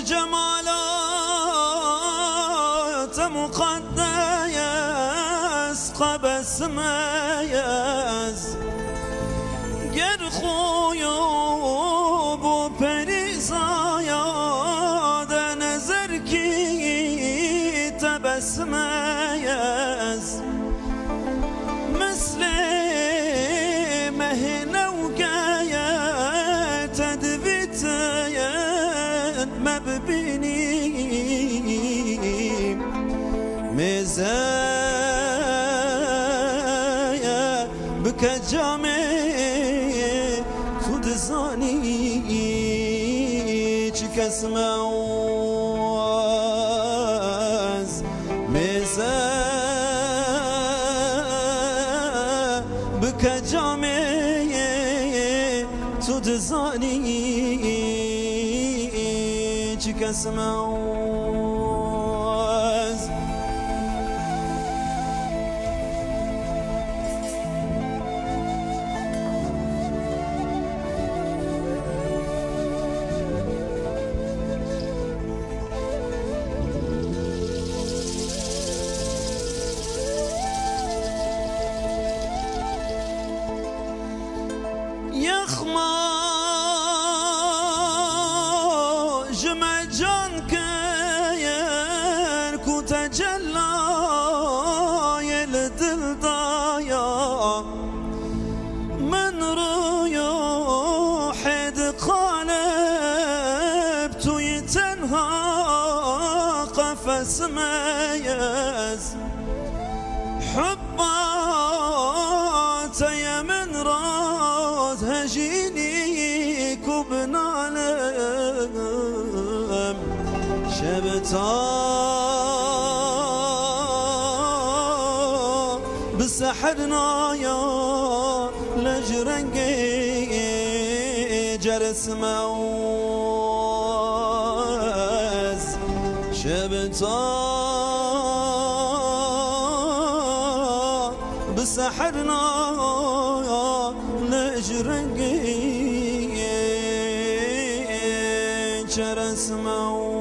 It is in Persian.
جمالات مقدس قبس ميز گر خویوب و پریزایاد نظر کی تبس ميز مثل مهنه وقاية تدبيت ما ببيني مزايا بك جامي تدزاني كسماوز مزايا بك جامي تدزاني كسماوز يخما جمجان كير كتجلى يلدل ضايا من روح قالب تويتنها قفص ميز حبات يا من راز هجيني كبنالم شبتا بسحرنا يا لجرنجي جرس موز شبتا بسحرنا لجرنجي جرس موز